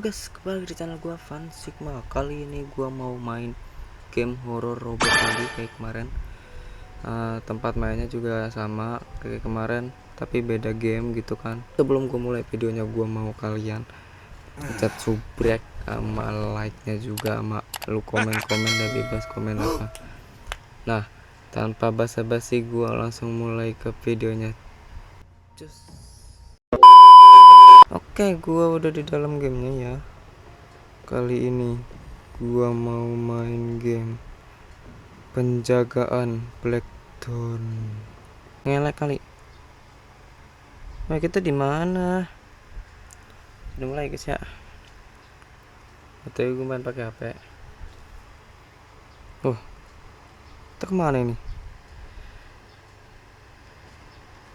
Guys, kembali di channel gua Van Sigma. Kali ini gua mau main game horror robot lagi kayak kemarin. Tempat mainnya juga sama kayak kemarin, tapi beda game gitu kan. Sebelum gua mulai videonya, gua mau kalian pencet subrek sama like-nya juga, sama lu komen-komen dan bebas komen apa. Nah, tanpa basa-basi gua langsung mulai ke videonya. Cus. Oke, gua udah di dalam gamenya ya. Kali ini gua mau main game penjagaan Blackthorn. Ngelek kali. Nah, kita di mana? Udah mulai guys ya. Atau gue main pakai HP. Kita kemana ini?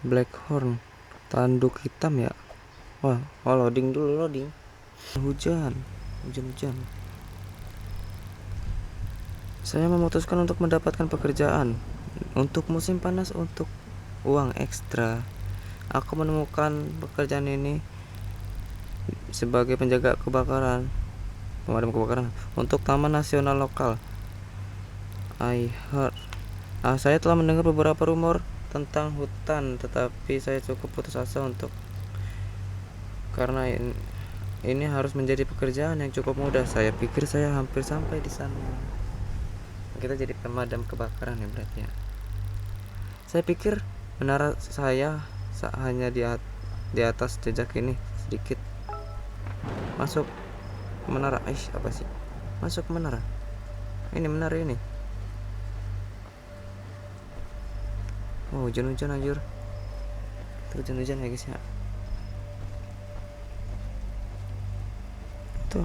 Blackthorn, tanduk hitam ya. Wah, loading dulu, loading. Hujan. Saya memutuskan untuk mendapatkan pekerjaan untuk musim panas untuk uang ekstra. Aku menemukan pekerjaan ini sebagai penjaga kebakaran, pemadam kebakaran untuk Taman Nasional Lokal. Saya telah mendengar beberapa rumor tentang hutan, tetapi saya cukup putus asa karena ini harus menjadi pekerjaan yang cukup mudah. Saya pikir saya hampir sampai di sana. Kita jadi pemadam kebakaran ya berarti ya. Saya pikir menara saya hanya di atas jejak ini sedikit. Masuk menara. Apa sih? Masuk menara. Ini menara ini. Oh, hujan-hujan anjir. Tuh hujan-hujan ya guys ya. Tuh.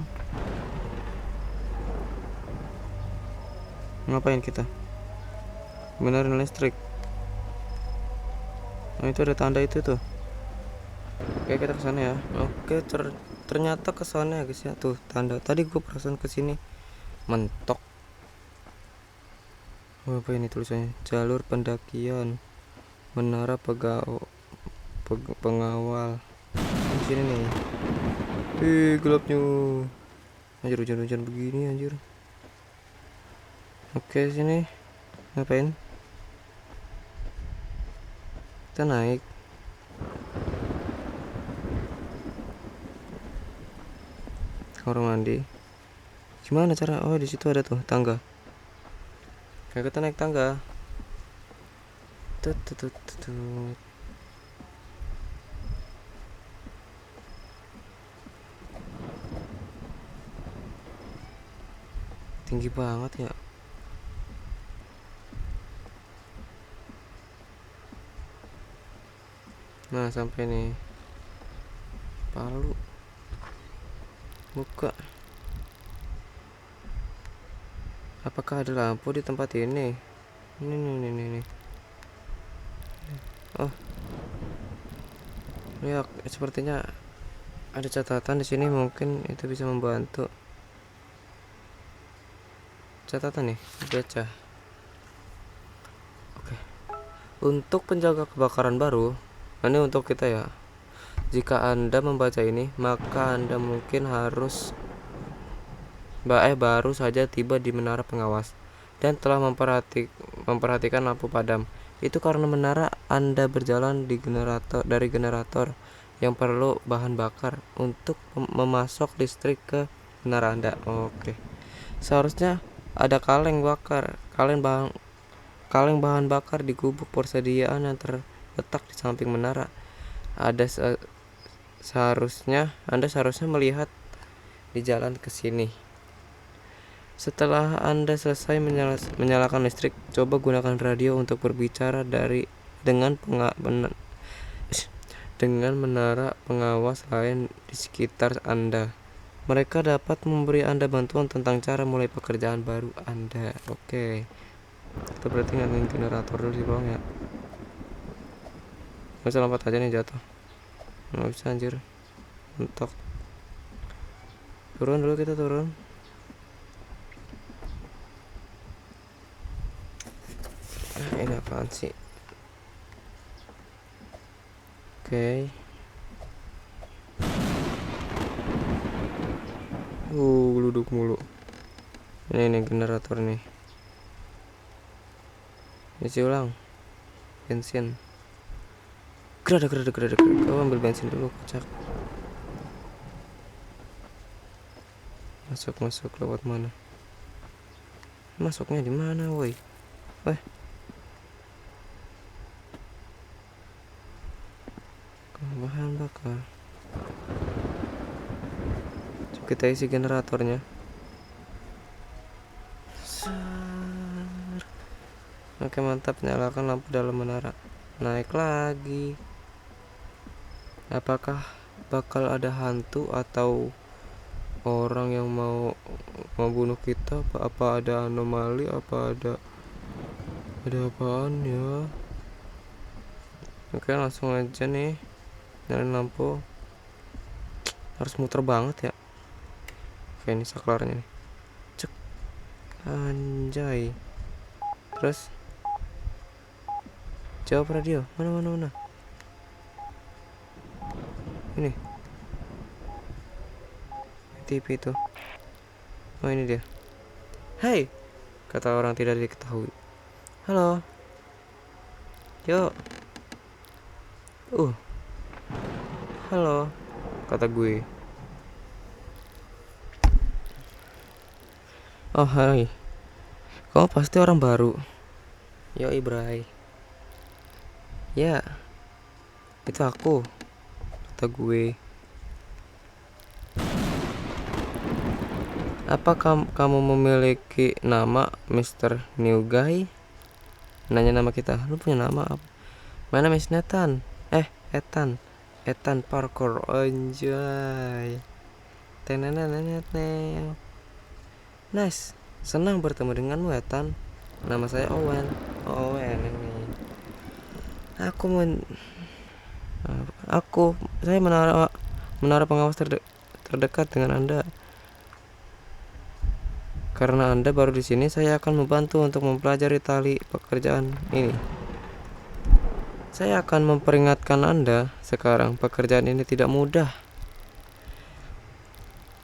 Ngapain kita? Benerin listrik. Nah, itu ada tanda itu tuh. Oke, kita kesana ya. Oke, ternyata kesana ya guys ya. Tuh tanda. Tadi gue perasaan kesini mentok. Apa ini tulisannya? Jalur pendakian menara pengawal. Di sini nih. Gelapnya. Anjir, hujan-hujan begini anjir. Oke, sini. Ngapain? Kita naik. Kamar mandi. Gimana cara? Oh, di situ ada tuh tangga. Kayak kita naik tangga. Tut. Tinggi banget ya. Nah, sampai nih. Palu. Buka. Apakah ada lampu di tempat ini? Ini. Oh. Ya, sepertinya ada catatan di sini, mungkin itu bisa membantu. Catatan nih, baca. Oke. Untuk penjaga kebakaran baru, ini untuk kita ya. Jika Anda membaca ini, maka Anda mungkin baru saja tiba di menara pengawas dan telah memperhatikan lampu padam. Itu karena menara Anda berjalan dari generator yang perlu bahan bakar untuk memasok listrik ke menara Anda. Oke. Seharusnya ada kaleng bahan bakar di gubuk persediaan yang terletak di samping menara. Anda seharusnya melihat di jalan ke sini. Setelah Anda selesai menyalakan listrik, coba gunakan radio untuk berbicara dengan menara pengawas lain di sekitar Anda. Mereka dapat memberi Anda bantuan tentang cara mulai pekerjaan baru Anda. Oke. Kita berarti ngalamin generator dulu di bawah ya. Gak usah lompat aja nih, jatuh. Nggak bisa anjir. Mentok. Turun dulu, kita turun. Ini apaan sih? Oke. Geluduk mulu. Ini generator nih. Isi ulang. Bensin. Gerak. Kau ambil bensin dulu, kocak. Masuk lewat mana? Masuknya di mana, woi? Bahan bakar. Coba kita isi generatornya. Oke, mantap. Nyalakan lampu dalam menara. Naik lagi. Apakah bakal ada hantu atau orang yang mau membunuh kita? Apa ada anomali? Apa ada apaan ya? Oke, langsung aja nih nyalain lampu. Harus muter banget ya. Oke, ini saklarnya nih. Cek. Anjay. Terus jawab radio. Mana? Ini TV itu. Oh, ini dia. Hai, kata orang tidak diketahui. Halo. Yuk. Halo, kata gue. Oh, hai. Kamu pasti orang baru. Yo, Ibrai. Ya, itu aku, kata gue. Apa kamu memiliki nama, Mr. New Guy? Nanya nama kita. Lu punya nama apa? Mana Miss Nathan? Ethan Parker. Anjay. Nice. Senang bertemu denganmu, Ethan. Nama saya Owen ini. Saya menara pengawas terdekat dengan Anda. Karena Anda baru di sini, saya akan membantu untuk mempelajari tali pekerjaan ini. Saya akan memperingatkan Anda sekarang, pekerjaan ini tidak mudah.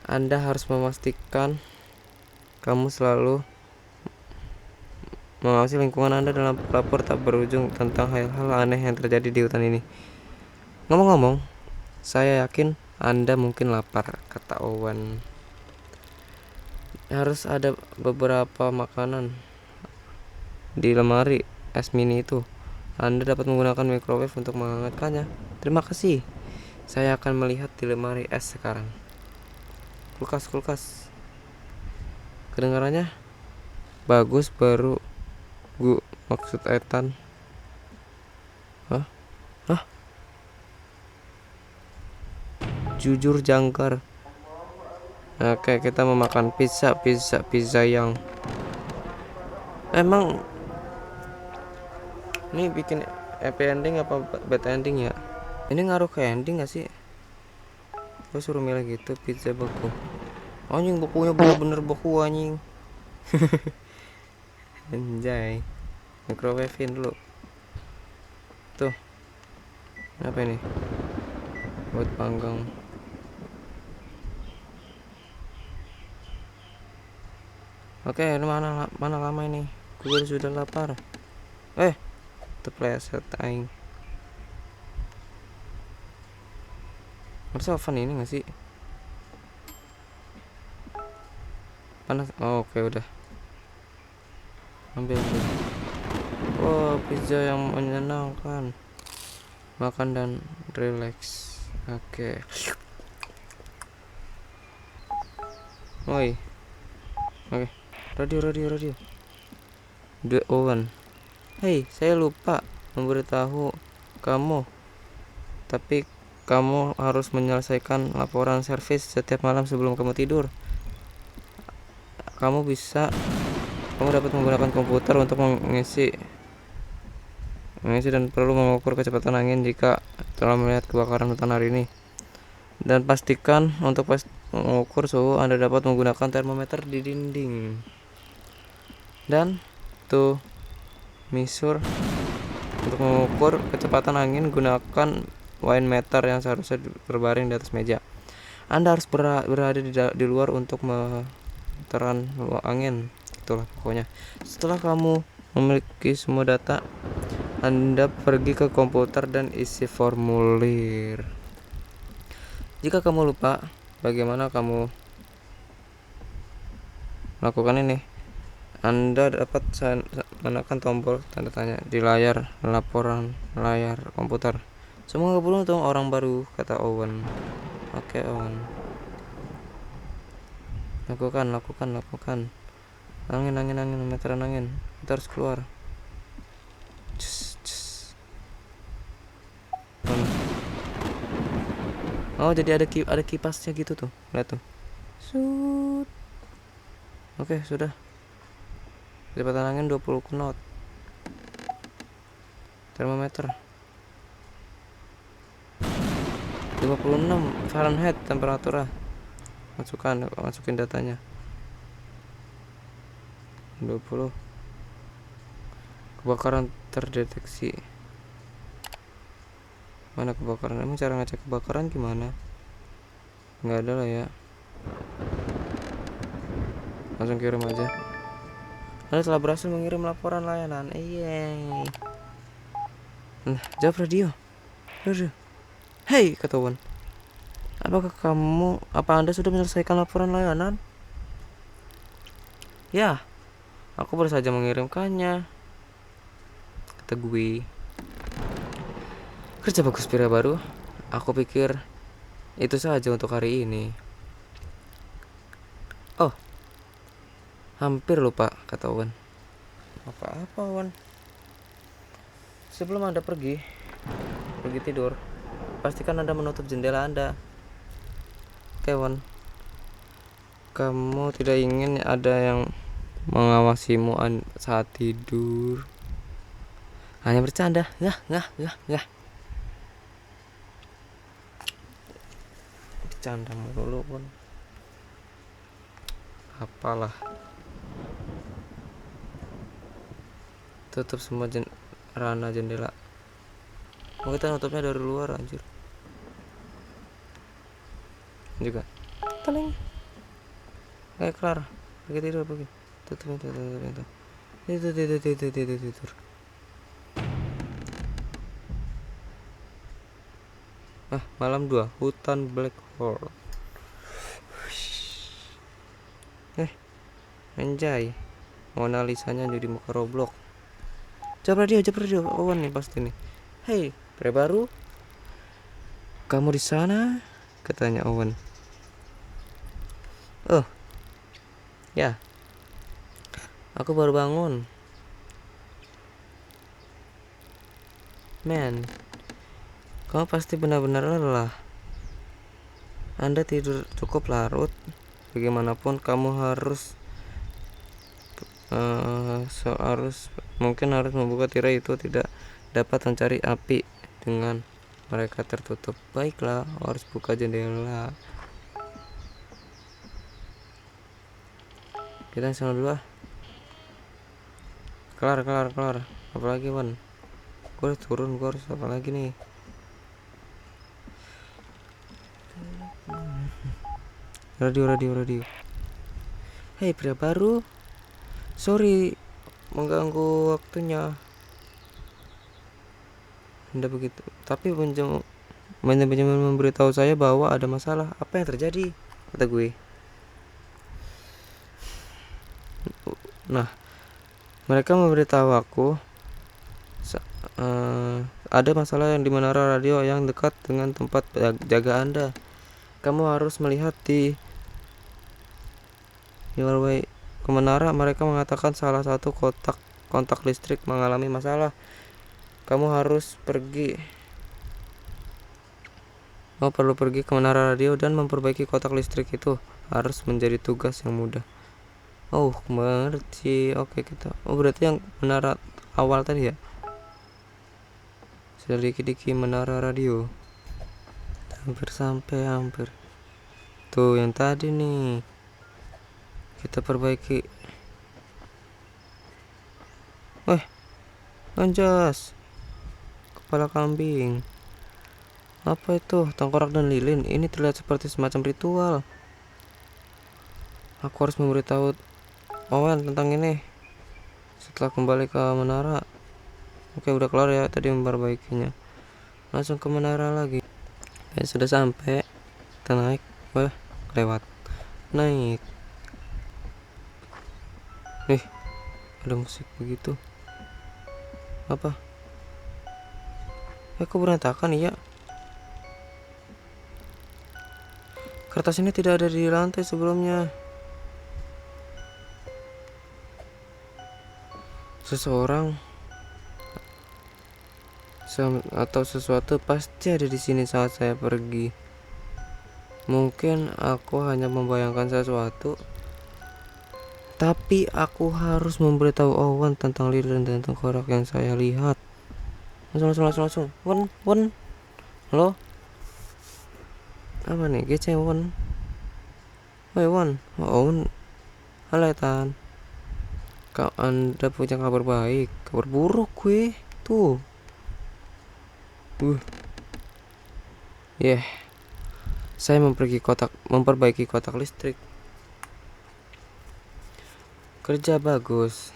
Anda harus memastikan kamu selalu mengawasi lingkungan Anda dalam lapor tak berujung tentang hal-hal aneh yang terjadi di hutan ini. Ngomong-ngomong, saya yakin Anda mungkin lapar, kata Owen. Harus ada beberapa makanan di lemari es mini itu. Anda dapat menggunakan microwave untuk menghangatkannya. Terima kasih. Saya akan melihat di lemari es sekarang. Kulkas. Kedengarannya bagus, baru maksud Ethan. Hah? Jujur jangkar. Oke, kita memakan pizza yang emang ini bikin happy ending apa bad ending ya? Ini ngaruh ke ending gak sih? Gue suruh milih gitu, pizza beku. Anjing, bekunya bener-bener beku anjing. Anjay. Microwave-in dulu. Tuh. Apa ini? Buat panggang. Oke, mana lama ini? Gue sudah lapar. Terpleset aing. Harusnya oven ini gak sih? Panas. Oh, oke, udah. Ambil. Oh, pizza yang menyenangkan. Makan dan relax. Oke. Oi. Oke. Radio. The Owen. Hei, saya lupa memberitahu kamu. Tapi kamu harus menyelesaikan laporan servis setiap malam sebelum kamu tidur. Kamu dapat menggunakan komputer untuk mengisi dan perlu mengukur kecepatan angin jika telah melihat kebakaran hutan hari ini. Dan pastikan untuk mengukur suhu Anda dapat menggunakan termometer di dinding. Dan measure untuk mengukur kecepatan angin, gunakan wine meter yang seharusnya berbaring di atas meja. Anda harus berada di luar untuk meteran angin. Itulah pokoknya. Setelah kamu memiliki semua data, Anda pergi ke komputer dan isi formulir. Jika kamu lupa bagaimana kamu melakukan ini, Anda dapat menekan tombol tanda tanya di layar laporan layar komputer. Semoga beruntung orang baru, kata Owen. Oke, Owen. Lakukan. Angin, meteran angin. Kita harus keluar. Oh, jadi ada kipasnya gitu tuh. Lihat tuh. Shoot. Oke, sudah. Kecepatan angin 20 knot. Termometer 56 Fahrenheit temperaturnya. Masukin datanya. 20. Kebakaran terdeteksi. Mana kebakaran? Emang cara ngecek kebakaran gimana? Nggak ada lah ya. Langsung kirim aja. Anda telah berhasil mengirim laporan layanan. Yeay. Jawab radio. Hei, kata Owen. Apa Anda sudah menyelesaikan laporan layanan? Ya, aku baru saja mengirimkannya, kata gue. Kerja bagus, pria baru. Aku pikir itu saja untuk hari ini. Oh, hampir lupa, kata Owen. Apa-apa, Owen? Sebelum Anda pergi tidur, pastikan Anda menutup jendela Anda. Oke, Owen. Kamu tidak ingin ada yang mengawasimu saat tidur. Hanya bercanda. Nggak. Bercanda mulu pun. Apalah. Tutup semua rana jendela. Mau kita nutupnya dari luar, anjir. Juga. Teling. Kayak kelar. Pergi tidur. Tutup itu. Tidur. Malam 2, hutan Black Hole. Anjay. Mona Lisanya jadi muka Roblox. Jawab radio. Owen nih pasti nih. Hei, pria baru. Kamu di sana? Katanya Owen. Oh. Ya. Aku baru bangun. Man, kamu pasti benar-benar lelah. Anda tidur cukup larut. Bagaimanapun kamu harus membuka tirai itu. Tidak dapat mencari api dengan mereka tertutup. Baiklah, harus buka jendela. Kita sana dulu ah. Kelar. Apalagi, Wan? Gue harus turun, gue harus apa lagi nih? Radio. Hei, pria baru. Sorry mengganggu waktunya Anda begitu. Tapi Benjamin memberitahu saya bahwa ada masalah. Apa yang terjadi? Kata gue. Nah, mereka memberitahu aku ada masalah yang di menara radio yang dekat dengan tempat jaga Anda. Kamu harus melihat di your way ke menara. Mereka mengatakan salah satu kontak listrik mengalami masalah. Kamu perlu pergi ke menara radio dan memperbaiki kontak listrik itu. Harus menjadi tugas yang mudah. Oh, mengerti. Oke, kita. Oh, berarti yang menara awal tadi ya? Sedikit-sedikit menara radio. Hampir sampai. Tuh, yang tadi nih. Kita perbaiki. Anjas. Kepala kambing. Apa itu? Tengkorak dan lilin. Ini terlihat seperti semacam ritual. Aku harus memberitahu Owen tentang ini setelah kembali ke menara. Oke, udah kelar ya tadi memperbaikinya. Langsung ke menara lagi. Oke, sudah sampai. Kita naik. Wah, lewat. Naik. Ada musik begitu. Apa? Kok berantakan ya? Kertas ini tidak ada di lantai sebelumnya. Seseorang atau sesuatu pasti ada di sini saat saya pergi. Mungkin aku hanya membayangkan sesuatu, tapi aku harus memberitahu Owen tentang lilin dan tengkorak yang saya lihat. Langsung. Wen. Halo? Apa nih? GC Wen. Woi Wen. Owen. Halo Tan. Anda punya kabar baik? Kabar buruk gue. Tuh. Saya memperbaiki kotak listrik. Kerja bagus.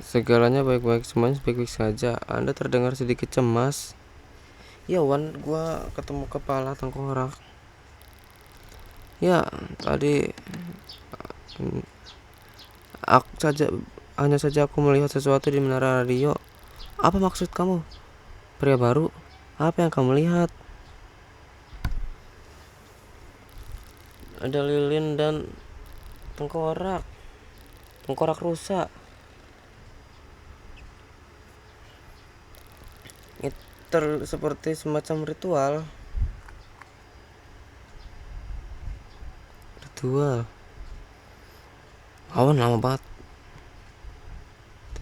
Segalanya baik-baik, semuanya baik-baik saja. Anda terdengar sedikit cemas. Ya Wan, gua ketemu kepala tengkorak. Ya, tadi hanya saja aku melihat sesuatu di menara radio. Apa maksud kamu? Pria baru? Apa yang kamu lihat? Ada lilin dan tengkorak rusa. Seperti semacam ritual. Awan lama banget.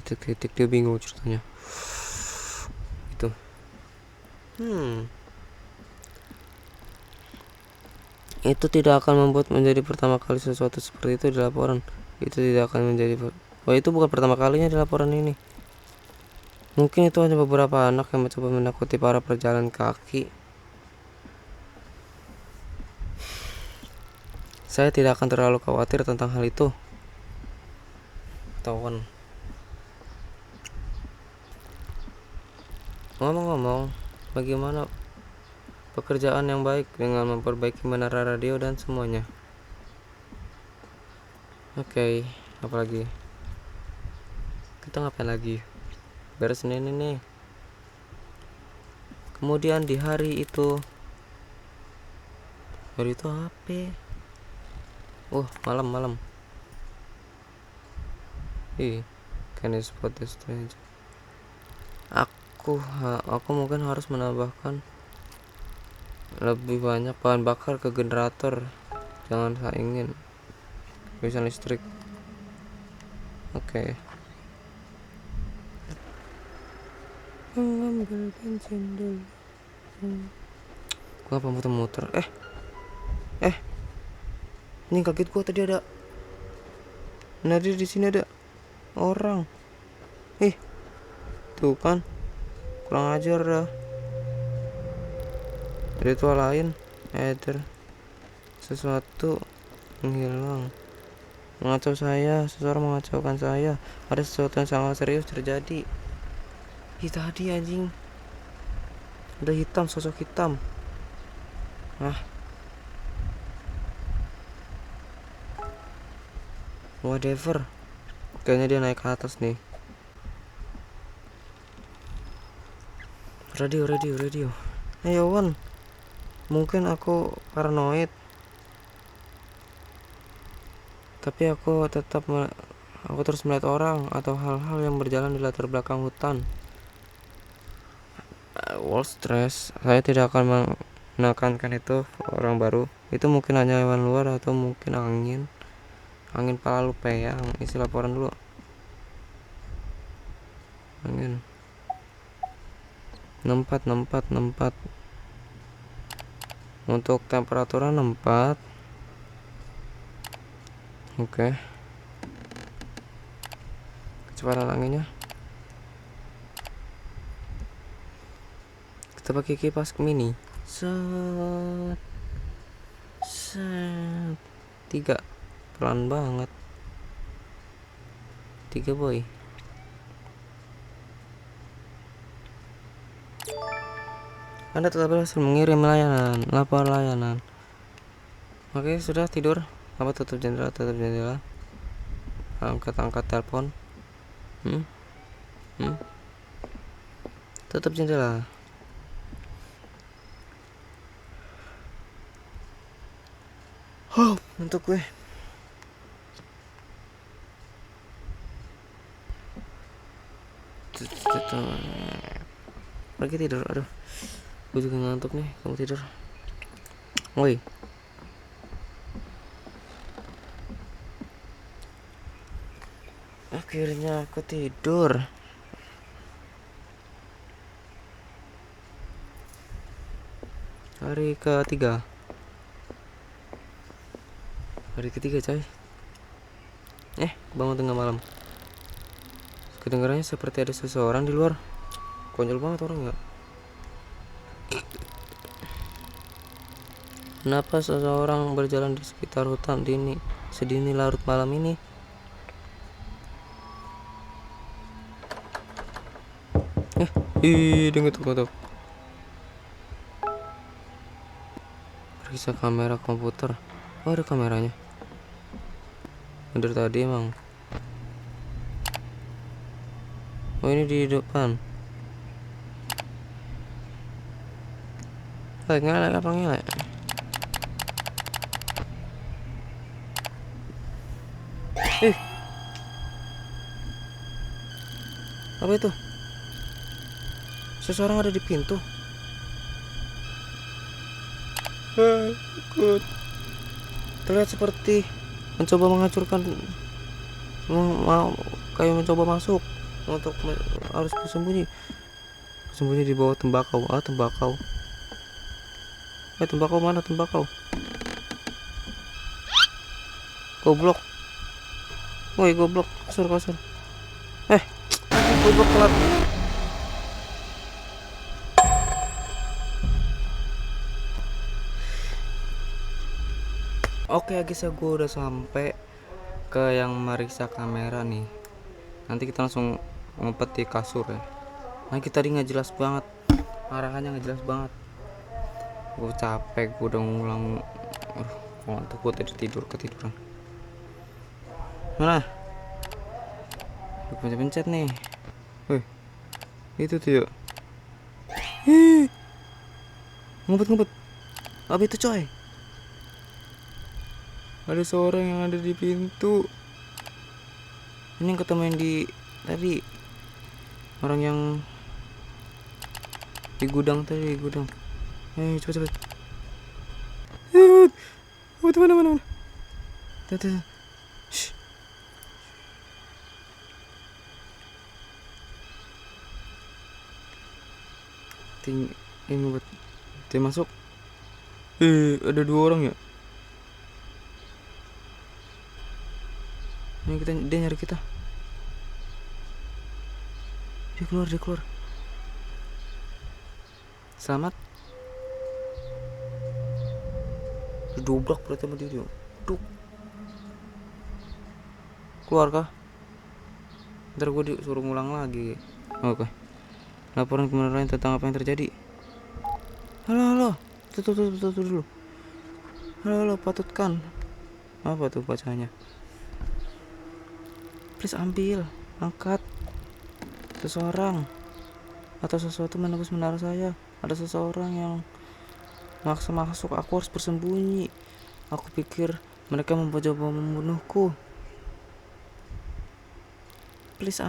Titik dia bingung ceritanya. Itu. Itu tidak akan membuat menjadi pertama kali sesuatu seperti itu di laporan. Itu tidak akan menjadi. Wah, itu bukan pertama kalinya di laporan ini. Mungkin itu hanya beberapa anak yang mencoba menakuti para pejalan kaki. Saya tidak akan terlalu khawatir tentang hal itu. Tawan. Ngomong-ngomong, bagaimana pekerjaan yang baik dengan memperbaiki menara radio dan semuanya? Oke, apalagi? Kita ngapain lagi? Beresin ini nih. Kemudian di hari itu apa? Malam. Can you spot the stranger? Aku mungkin harus menambahkan lebih banyak bahan bakar ke generator. Jangan saingin kebiasaan listrik. Oke. Mengambil bensin dulu. Gua apa muter-muter? Ini kaget gua tadi ada. Di sini ada orang. Tuh kan. Kurang ajar dah. Ritual lain. Sesuatu menghilang. Seseorang mengacaukan saya. Ada sesuatu yang sangat serius terjadi. Tadi anjing. Ada sosok hitam. Whatever. Kayaknya dia naik ke atas nih. Radio. Ayo Wan. Mungkin aku paranoid. Tapi aku terus melihat orang atau hal-hal yang berjalan di latar belakang hutan. Stress. Saya tidak akan menekankan itu orang baru. Itu mungkin hanya hewan luar atau mungkin angin pala lupeyang. Isi laporan dulu. Angin 64. Untuk temperatura 64. Oke. Kecepatan Kita pakai kipas mini. Set. Set. 3. Pelan banget. 3 boy. Anda telah berhasil mengirim lapor layanan. Oke, sudah tidur. Apa tutup jendela, angkat telepon. Tutup jendela. Untuk gue. Pergi tidur. Aduh, gue juga ngantuk nih. Kamu tidur. Woi. Akhirnya aku tidur. Hari ketiga coy. Bangun tengah malam. Kedengarannya seperti ada seseorang di luar. Konyol banget orang ya. Kenapa seseorang berjalan di sekitar hutan sedini larut malam ini? Dengar. Periksa kamera komputer. Oh, ada kameranya. Dari tadi emang. Oh, ini di depan. Ngelek apa ngelek? Apa itu? Seseorang ada di pintu. Takut. Terlihat seperti mencoba menghancurkan, kayak mencoba masuk untuk harus bersembunyi di bawah tembakau. Tembakau mana tembakau? Goblok. Woi, goblok. Kasur. Goblok telat. Oke guys, gue udah sampai ke yang meriksa kamera nih. Nanti kita langsung ngumpet di kasur ya. Nah, kita tadi nggak jelas banget, arahannya nggak jelas banget. Gue capek, gue udah ngulang. Ngantuk, gue tadi ketiduran. Mana? Gue pencet nih. Itu tuh yuk. Ngumpet. Apa itu coy? Ada seorang yang ada di pintu. Ini yang ketemu yang di tadi. Orang yang di gudang tadi, cepet. Mana? Tuh. Shh. Ini buat dia masuk. Ada 2 orang ya. Ini dia nyari kita. Dia keluar. Selamat. Dobrak berarti sama dia. Duk. Keluar kah? Ntar gue disuruh ngulang lagi. Oke. Laporan kebenaran tentang apa yang terjadi. Halo. Tuh dulu. Halo, patutkan. Apa tuh bacanya? Please ambil, angkat. Seseorang atau sesuatu menembus menara saya. Ada seseorang yang maksa masuk. Aku harus bersembunyi. Aku pikir mereka mencoba membunuhku. Please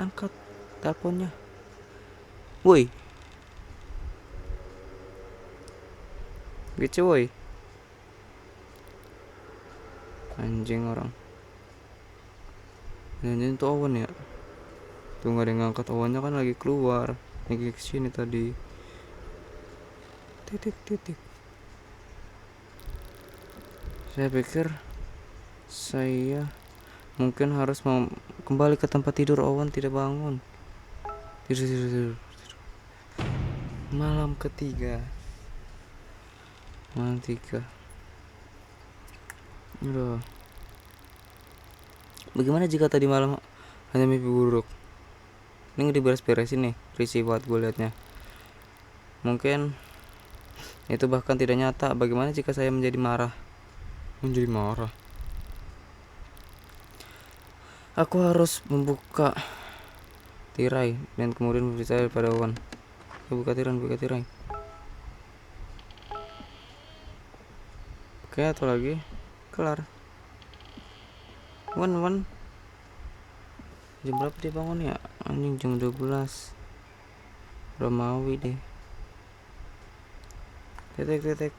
angkat teleponnya. Woi. Gitu woi. Anjing orang. Jangan tuh Owen ya. Tuh gak ada yang ngangkat. Owennya kan lagi keluar, lagi kesini tadi. Titik. Saya pikir saya mungkin harus kembali ke tempat tidur. Owen tidak bangun. Tidur. Malam ketiga. Malam tiga. Aduh. Bagaimana jika tadi malam hanya mimpi buruk? Ini diberes-beresin nih, risih buat gue liatnya. Mungkin itu bahkan tidak nyata. Bagaimana jika saya menjadi marah? Menjadi marah. Aku harus membuka tirai dan kemudian berbicara pada Wan. Buka tirai. Oke, atau lagi kelar. Wan. Jam berapa dia bangun ya? Anjing, jam 12. Romawi deh. Tetek.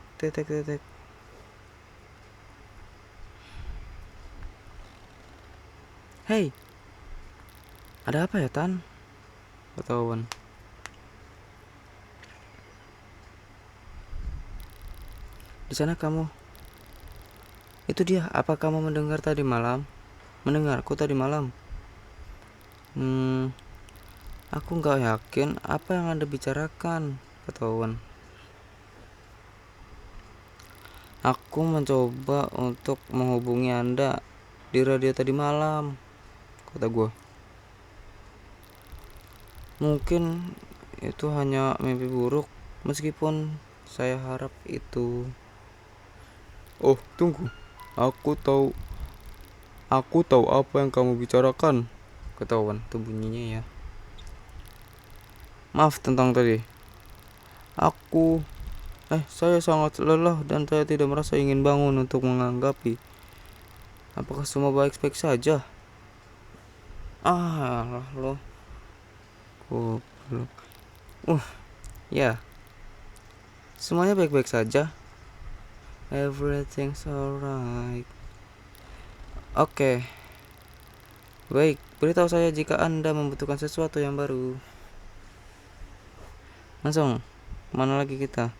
Hey, ada apa ya, Tan? Ketahuan. Di sana kamu. Itu dia. Apa kamu mendengar tadi malam? Mendengarku tadi malam. Aku nggak yakin apa yang Anda bicarakan, ketahuan. Aku mencoba untuk menghubungi Anda di radio tadi malam, kata gue. Mungkin itu hanya mimpi buruk, meskipun saya harap itu. Oh, tunggu. Aku tahu apa yang kamu bicarakan. Ketahuan tuh bunyinya ya. Maaf tentang tadi. Saya sangat lelah dan saya tidak merasa ingin bangun untuk menganggapi. Apakah semua baik-baik saja? Alah lo. Goblok. Ya. Semuanya baik-baik saja. Everything's alright. Oke. Baik, beritahu saya jika Anda membutuhkan sesuatu yang baru. Langsung, mana lagi kita?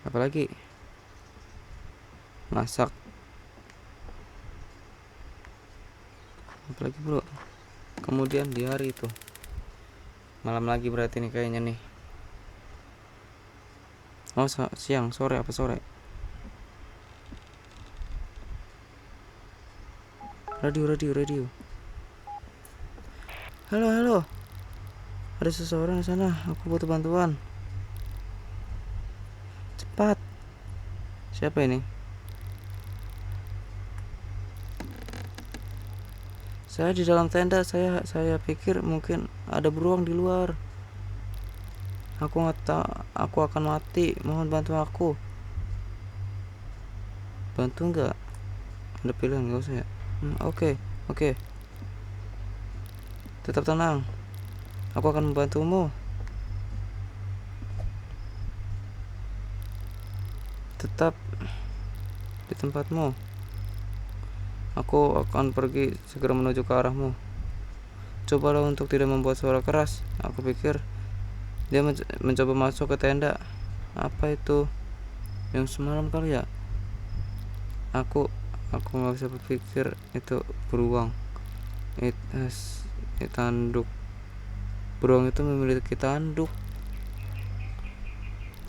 Apalagi? Masak. Apalagi bro? Kemudian di hari itu. Malam lagi berarti nih kayaknya nih. Oh, siang, sore, apa sore? Radio. Halo. Ada seseorang di sana. Aku butuh bantuan. Cepat. Siapa ini? Saya di dalam tenda. Saya pikir mungkin ada beruang di luar. Aku nggak tahu. Aku akan mati. Mohon bantu aku. Bantu nggak? Ada pilihan, nggak usah ya. Oke. Tetap tenang. Aku akan membantumu. Tetap di tempatmu. Aku akan pergi segera menuju ke arahmu. Cobalah untuk tidak membuat suara keras. Aku pikir dia mencoba masuk ke tenda. Apa itu? Yang semalam kali ya? Aku nggak bisa berpikir itu beruang. Tanduk. Beruang itu memiliki tanduk.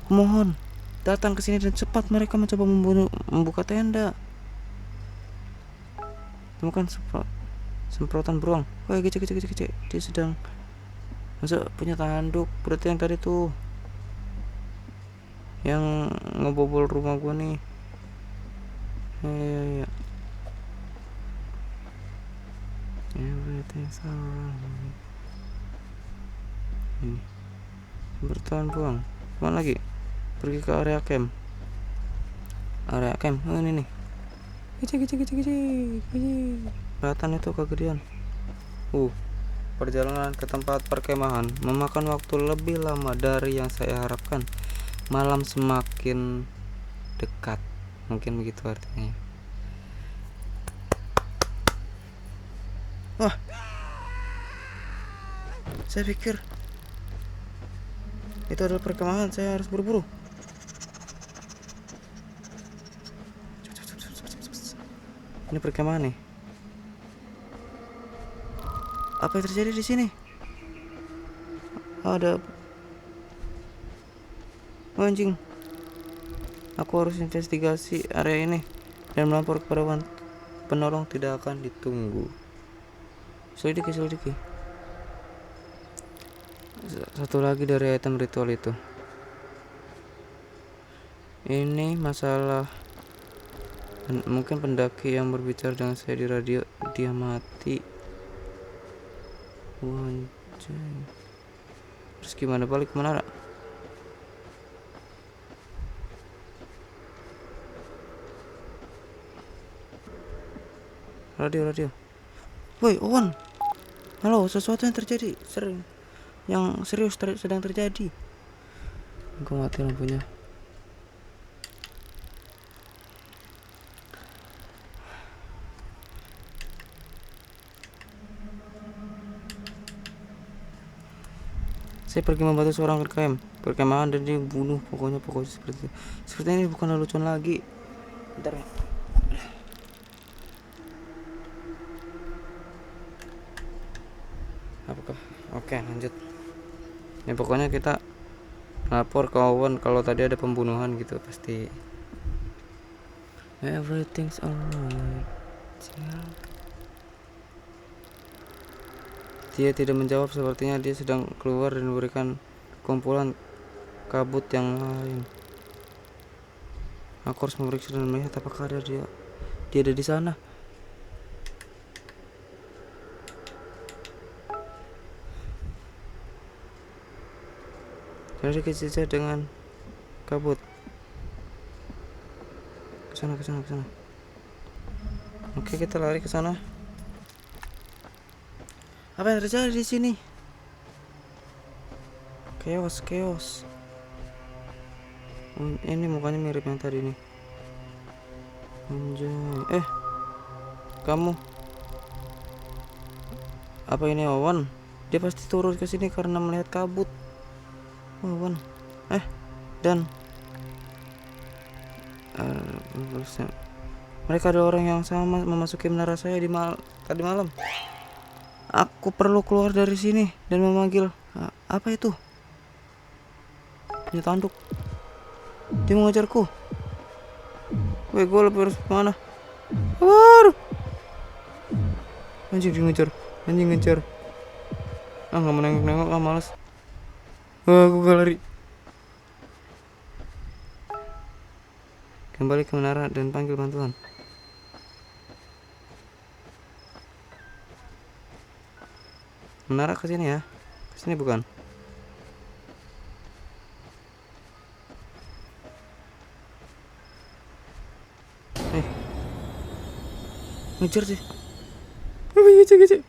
Mohon datang ke sini dan cepat. Mereka mencoba membuka tenda. Temukan semprotan beruang. Wah, kecil. Dia sedang punya tanduk. Berarti yang tadi tuh yang ngebobol rumah gua nih. Ya. Everything's alright. Ini bertahan beruang. Mana lagi? Pergi ke area camp. Oh, ini nih. Kecil. Kelihatan itu kegedean. Perjalanan ke tempat perkemahan memakan waktu lebih lama dari yang saya harapkan. Malam semakin dekat. Mungkin begitu artinya. Wah, saya pikir itu adalah perkemahan. Saya harus buru-buru. Ini perkemahan nih. Apa yang terjadi di sini? Ada anjing. Aku harus investigasi area ini dan melapor kepada penolong tidak akan ditunggu. Selidiki. Satu lagi dari item ritual itu. Ini masalah. Mungkin pendaki yang berbicara dengan saya di radio dia mati. Anjay. Terus gimana balik ke menara? Radio. Woi, Owen. Halo, sesuatu yang terjadi. Yang serius sedang terjadi. Gue mati lampunya. Saya pergi membantu seorang perkemahan dan dia bunuh. Pokoknya seperti ini bukan lelucon lagi. Bentar ya. Apakah? Oke, lanjut. Ya pokoknya kita lapor ke Owen kalau tadi ada pembunuhan gitu pasti. Everything's alright. Dia tidak menjawab, sepertinya dia sedang keluar dan memberikan kumpulan kabut yang lain. Aku harus memeriksa dan melihat apakah dia ada di sana. Jadi kejejak dengan kabut. Kesana. Oke, kita lari ke sana. Apa yang terjadi di sini? Chaos. Ini mukanya mirip yang tadi nih. Anjay. Kamu? Apa ini Owen? Dia pasti turun ke sini karena melihat kabut. Owen. Dan mereka ada orang yang sama memasuki menara saya tadi malam. Aku perlu keluar dari sini dan memanggil. Apa itu? Punya tanduk. Dia mengejarku. Gue harus kemana? Waduh. Anjing ngejar. Nggak mau nengok, males. Gue lari. Kembali ke menara dan panggil bantuan. Menara ke sini ya. Ke sini bukan? Ngejar sih. Ngejar.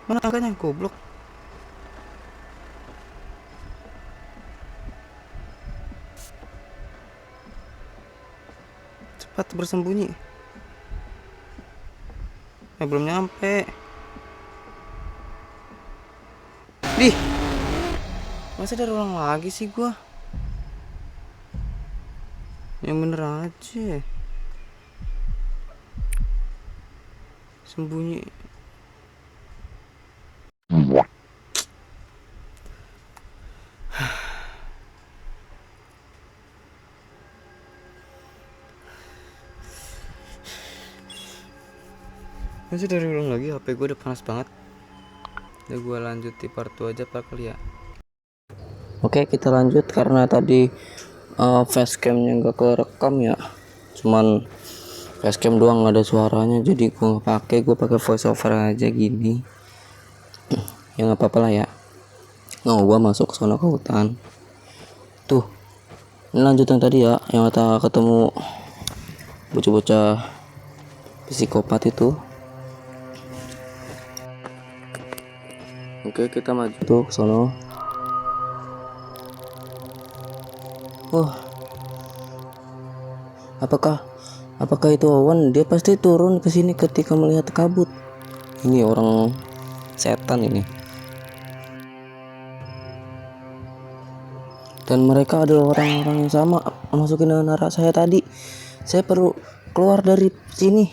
Mana angkanya, goblok. Cepat bersembunyi. Belum nyampe. Masa ada ulang lagi sih gua? Yang bener aja. Sembunyi. Masih dari ulang lagi, HP gue udah panas banget. Udah gue lanjut di part 2 aja pak kali ya. Oke, kita lanjut karena tadi facecamnya nggak kerekam ya. Cuman facecam doang, nggak ada suaranya, jadi gue nggak pakai. Gue pakai voice over aja gini. Ya nggak apa-apa lah ya. Gue masuk ke sana ke hutan. Tuh, ini lanjut yang tadi ya, yang kita ketemu bocah-bocah psikopat itu. Oke, kita maju tuh ke sono. Apakah itu Owen? Dia pasti turun ke sini ketika melihat kabut. Ini orang setan ini. Dan mereka adalah orang-orang yang sama masukin menara saya tadi. Saya perlu keluar dari sini.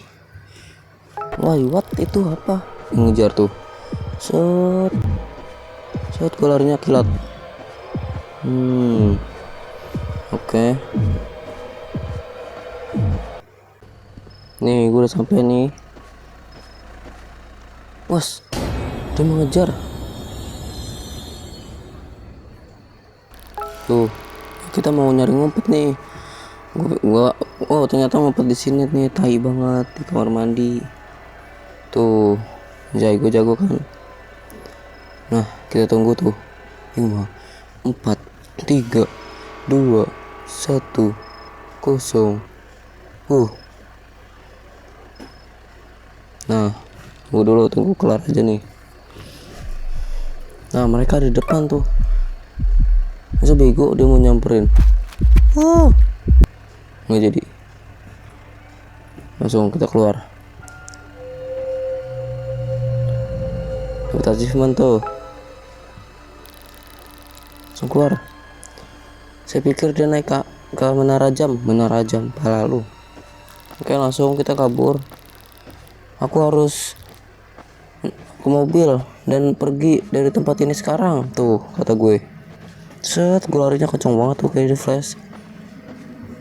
Wah, what itu apa? Ngejar tuh. Set. Set, gue larinya kilat. Oke. Nih, gue udah sampai nih. Was, dia mengejar. Tuh, kita mau nyari ngumpet nih. Oh, ternyata ngumpet di sini nih, tai banget di kamar mandi. Tuh, jago kan. Nah, kita tunggu tuh. 5, 4, 3, 2, 1, 0. Nah, tunggu kelar aja nih. Nah, mereka di depan tuh. Masa bego dia mau nyamperin. Nggak jadi. Langsung kita keluar. Dapat achievement tuh. Langsung keluar. Saya pikir dia naik ke menara jam pala lu. Oke, langsung kita kabur. Aku harus ke mobil dan pergi dari tempat ini sekarang tuh, kata gue. Set, gue larinya kenceng banget tuh kayak di flash.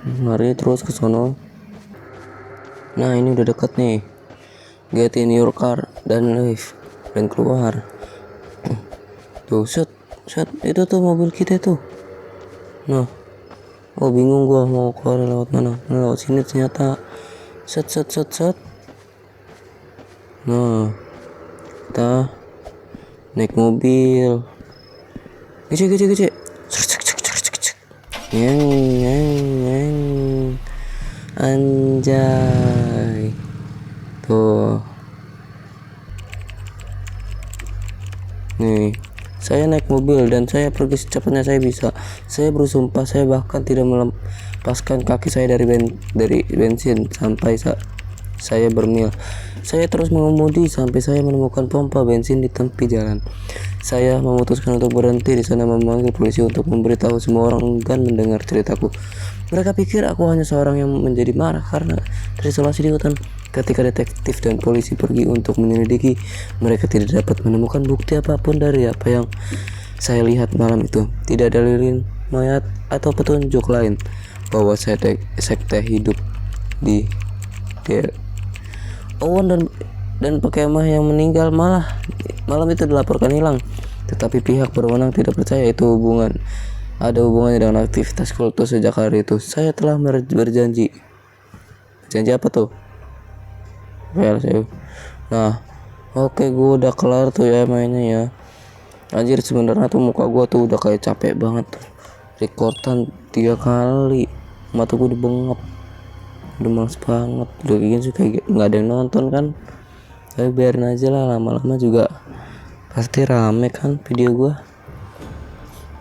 Lari terus ke sono. Nah, ini udah deket nih. Get in your car dan leave, dan keluar. Tuh, set, itu tuh mobil kita tuh. Nah, oh bingung gua mau keluar lewat mana. Lewat sini ternyata. Set. Nah, kita naik mobil. Gece. Yang. Anjay. Tuh. Nih, saya naik mobil dan saya pergi secepatnya saya bisa. Saya bersumpah saya bahkan tidak melepaskan kaki saya dari bensin sampai saya bermil. Saya terus mengemudi sampai saya menemukan pompa bensin di tepi jalan. Saya memutuskan untuk berhenti di sana, memanggil polisi untuk memberitahu semua orang dan mendengar ceritaku. Mereka pikir aku hanya seorang yang menjadi marah karena terisolasi di hutan. Ketika detektif dan polisi pergi untuk menyelidiki, mereka tidak dapat menemukan bukti apapun dari apa yang saya lihat malam itu. Tidak ada lilin, mayat, atau petunjuk lain bahwa sekte hidup di Owen dan pekemah yang meninggal malam itu dilaporkan hilang. Tetapi pihak berwenang tidak percaya itu ada hubungannya dengan aktivitas kultus sejak hari itu. Saya telah berjanji. Janji apa tuh? Nah, oke, gue udah kelar tuh ya mainnya ya. Anjir, sebenarnya tuh muka gue tuh udah kayak capek banget tuh. Rekordan 3 kali, mata gue udah bengap, udah males banget. Udah kayak gini sih kayak nggak ada yang nonton kan. Tapi biarin aja lah, lama-lama juga pasti rame kan video gue.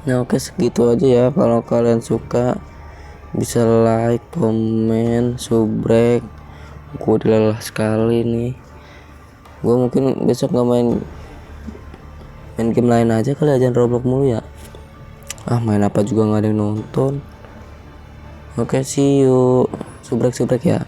Nah, oke, segitu aja ya. Kalau kalian suka bisa like, komen, subrek. Gue udah lelah sekali nih. Gue mungkin besok nggak main game lain aja kali, aja Roblox mulu ya. Main apa juga nggak ada yang nonton. Oke, see you. Subrek ya.